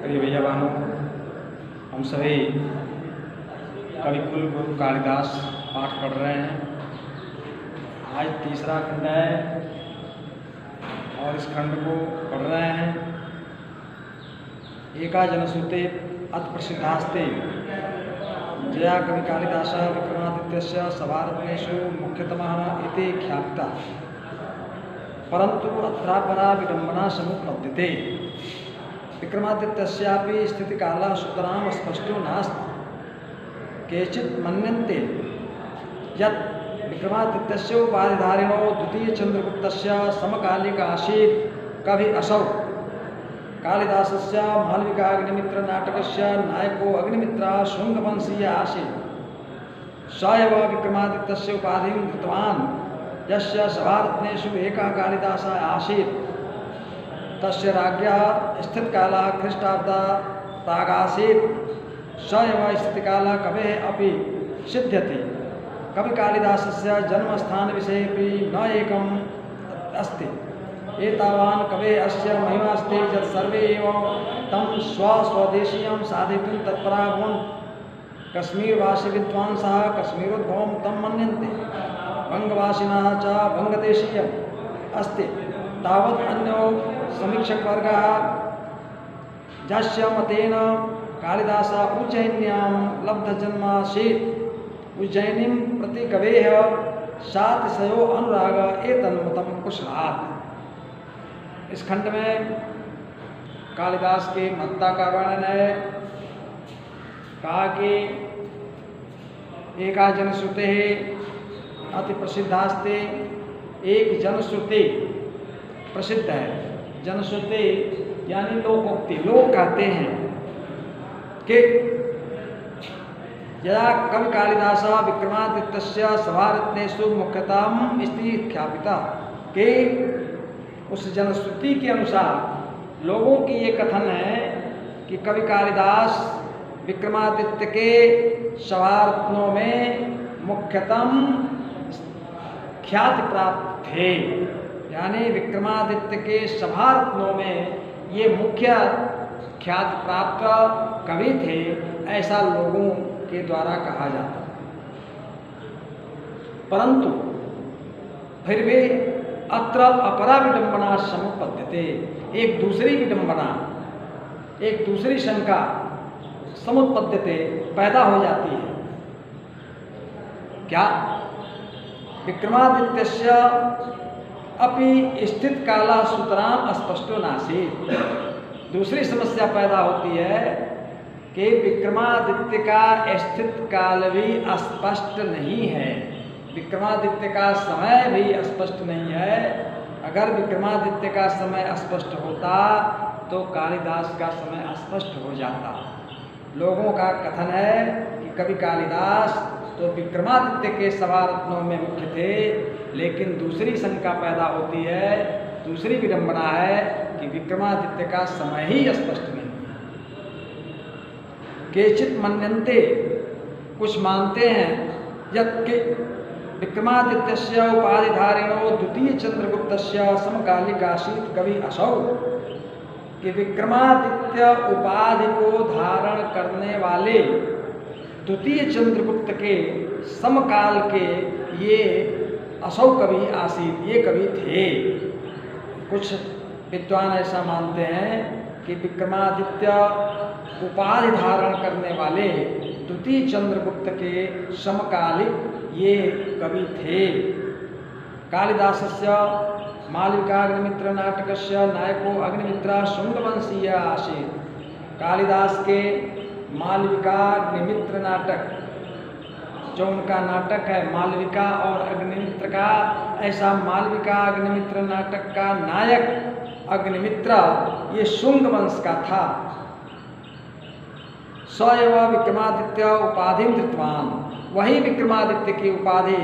प्रिय भैया बहनों, हम सभी कविकुल गुरु कालिदास पाठ पढ़ रहे हैं। आज तीसरा खंड है और इस खंड को पढ़ रहे हैं। एका जनश्रुते अत प्रसिद्धास्ते जया कवि कालिदास विक्रमादित्यस्य सभारत्नेषु मुख्यतमः इति ख्यापिता, परंतु अत्रापरा विडंबना समुपपद्यते। विक्रमादित्यस्यापि स्थितिकालः सुतरां स्पष्टो नास्ति। केचित् मन्यन्ते यत् विक्रमादित्यस्य उपाधिधारिणो द्वितीय चंद्रगुप्तस्य समकालिक आसीत् कवि असौ। कालिदासस्य मालविकाग्निमित्र नाटकस्य नायको अग्निमित्रः शुंगवंशीय आसीत्। स एव विक्रमादित्यस्य उपाधिं धृतवान्। यस्य सभारत्नेषु एकः कालिदासः आसीत्, तस्य राज्ञः स्थितिकालः ख्रीष्टाब्दात् प्रागासीत्। स एव स्थितिकालः कवेः अपि सिद्ध्यति। कवि कालिदासस्य जन्मस्थानविषयेऽपि न एकम् अस्ति। एतावान् कवेः अस्य महिमा अस्ति यत् सर्वे एव तं स्वदेशीयं साधयितुं तत्पराः भवन्ति। कश्मीरवासी विद्वांसः कश्मीरोद्भवं तं मन्यन्ते। बंगवासिनः च बंगदेशीयम् अस्ति। तावत् अन्यो समीक्षकवर्गः यस्य मतेन कालिदासः उज्जयिन्यां लब्धजन्मासीत्। उज्जयिनीं प्रति कवेः सातिशयो अनुराग एतन्मतं कुशलात्। इस खंड में कालिदास के महत्ता का वर्णन है। कहा कि एका जनश्रुते अति प्रसिद्धास्ते, एक जनश्रुति प्रसिद्ध है। जनश्रुति यानी लोकोक्ति, लोग कहते हैं कि यदा कवि कालिदास विक्रमादित्यस्य सभारत्नेषु मुख्यतम स्थिति ख्यापिता, कि उस जनश्रुति के अनुसार लोगों की ये कथन है कि कवि कालिदास विक्रमादित्य के सभारत्नों में मुख्यतम ख्याति प्राप्त थे। यानी विक्रमादित्य के सभारत्नों में ये मुख्य ख्याति प्राप्त कवि थे, ऐसा लोगों के द्वारा कहा जाता। परंतु फिर भी अत्र अपरा विडंबना समुपपद्यते। एक दूसरी विडंबना, एक दूसरी शंका समुपपद्यते पैदा हो जाती है। क्या? विक्रमादित्यस्य अपि स्थित काला सुतरां अस्पष्टो नासीत्। दूसरी समस्या पैदा होती है कि विक्रमादित्य का स्थित काल भी अस्पष्ट नहीं है, विक्रमादित्य का समय भी स्पष्ट नहीं है। अगर विक्रमादित्य का समय स्पष्ट होता तो कालिदास का समय स्पष्ट हो जाता। लोगों का कथन है कि कवि कालिदास तो विक्रमादित्य के सभारत्नों में मुख्य थे, लेकिन दूसरी शंका पैदा होती है, दूसरी विडंबना है कि विक्रमादित्य का समय ही स्पष्ट नहीं। केचित् मन्यन्ते, कुछ मानते हैं, यत् विक्रमादित्यस्य उपाधिधारिणो द्वितीय चंद्रगुप्तस्य समकालिक आसीत् कवि असौ। कि विक्रमादित्य उपाधि को धारण करने वाले द्वितीय चंद्रगुप्त के समकाल के ये असौ कवि आसीत, ये कवि थे। कुछ विद्वान ऐसा मानते हैं कि विक्रमादित्य उपाधि धारण करने वाले द्वितीय चंद्रगुप्त के समकालिक ये कवि थे। कालिदासस्य मालविकाग्निमित्र नाटकस्य नायको अग्निमित्रः शुंगवंशीय आसीत्। कालिदास के मालविकाग्निमित्र नाटक, जो उनका नाटक है मालविका और अग्निमित्र का, ऐसा मालविका अग्निमित्र नाटक का नायक अग्निमित्र ये शुंग वंश का था। स एव विक्रमादित्य उपाधि धृतवान, वही विक्रमादित्य की उपाधि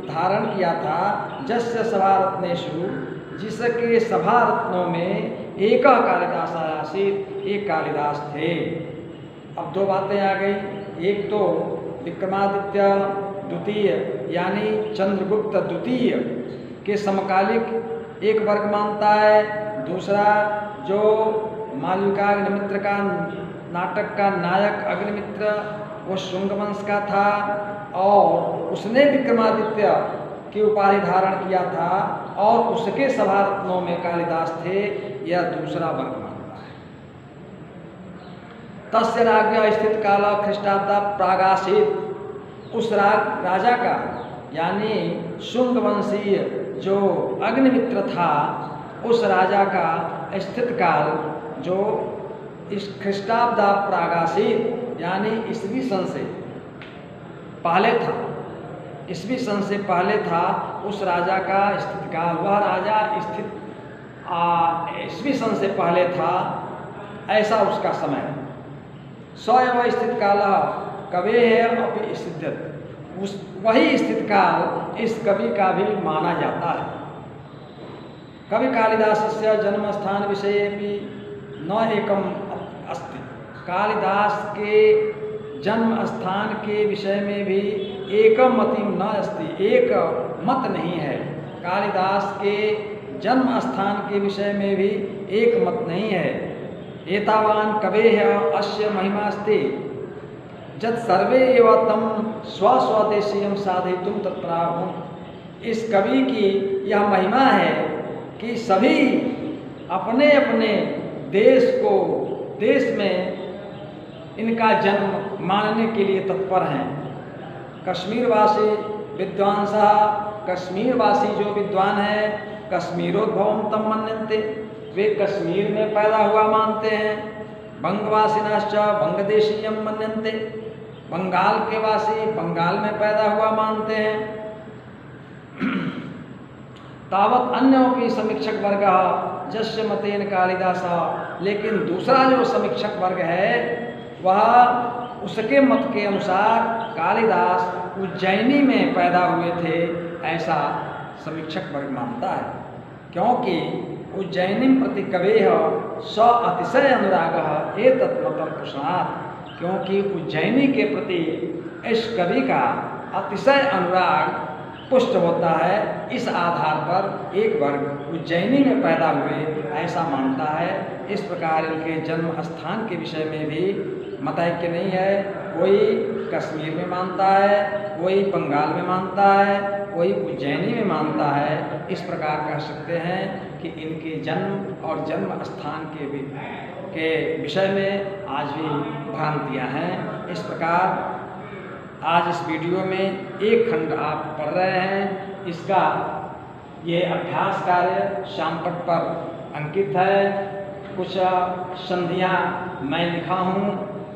धारण किया था। जस्य सभारत्नेषु, जिसके सभारत्नों में एक कालिदास आसीत्, एक कालिदास थे। अब दो बातें आ गई। एक तो विक्रमादित्य द्वितीय यानी चंद्रगुप्त द्वितीय के समकालिक एक वर्ग मानता है, दूसरा जो मालविका अग्निमित्र का नाटक का नायक अग्निमित्र वो शुंग वंश का था और उसने विक्रमादित्य की उपाधि धारण किया था और उसके सभा रत्नों में कालिदास थे, यह दूसरा वर्ग मानता है। तस्य राज्ञ स्थित काल ख्रीष्टाब्द प्रागासित, उस राजा का यानी शुंग वंशीय जो अग्निमित्र था उस राजा का स्थित काल जो इस ख्रीष्टाब्द प्रागासित यानी ईस्वी सन से पहले था, ईस्वी सन से पहले था उस राजा का स्थित काल। वह राजा स्थित ईस्वी सन से पहले था, ऐसा उसका समय। स्वयं स्थित काल कवे है अपि सिद्धत, उस वही स्थित काल इस कवि का भी माना जाता है। कवि कालिदासस्य जन्म स्थान विषये भी न एकम अस्ति, कालिदास के जन्म स्थान के विषय में भी एकम मतिम न अस्ति, एक मत नहीं है। कालिदास के जन्म स्थान के विषय में भी एक मत नहीं है। एतावान कवेः अस्य महिमास्ति जब सर्वे एव तम स्वस्वदेशीयम साधयितुम तत्प्राहुं। इस कवि की यह महिमा है कि सभी अपने अपने देश में इनका जन्म मानने के लिए तत्पर हैं। कश्मीरवासी विद्वांसा, कश्मीरवासी जो विद्वान है कश्मीरोद्भवम तम मन्यन्ते, वे कश्मीर में पैदा हुआ मानते हैं। बंगवासिनाश्च बंगदेशीयम मन्यन्ते, बंगाल के वासी बंगाल में पैदा हुआ मानते हैं। तावत अन्यों की समीक्षक वर्ग जस्य मतेन कालिदास, लेकिन दूसरा जो समीक्षक वर्ग है वह उसके मत के अनुसार कालिदास उज्जैनी में पैदा हुए थे, ऐसा समीक्षक वर्ग मानता है। क्योंकि उज्जैनी प्रति कवेः स अतिशय अनुराग एतत्मतं पुरुषात्, क्योंकि उज्जैनी के प्रति इस कवि का अतिशय अनुराग पुष्ट होता है। इस आधार पर एक वर्ग उज्जैनी में पैदा हुए ऐसा मानता है। इस प्रकार इनके जन्म स्थान के विषय में भी मतैक्य नहीं है। कोई कश्मीर में मानता है, कोई बंगाल में मानता है, कोई उज्जैनी में मानता है। इस प्रकार कह सकते हैं कि इनके जन्म और जन्म स्थान के विषय में आज भी भ्रांतियाँ हैं। इस प्रकार आज इस वीडियो में एक खंड आप पढ़ रहे हैं, इसका ये अभ्यास कार्य श्यामपट पर अंकित है। कुछ संधियाँ मैं लिखा हूँ,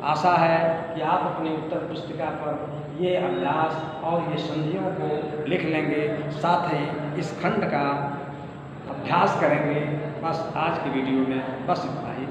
आशा है कि आप अपनी उत्तर पुस्तिका पर ये अभ्यास और ये संधियों को लिख लेंगे, साथ ही इस खंड का अभ्यास करेंगे। बस आज की वीडियो में बस इतना ही।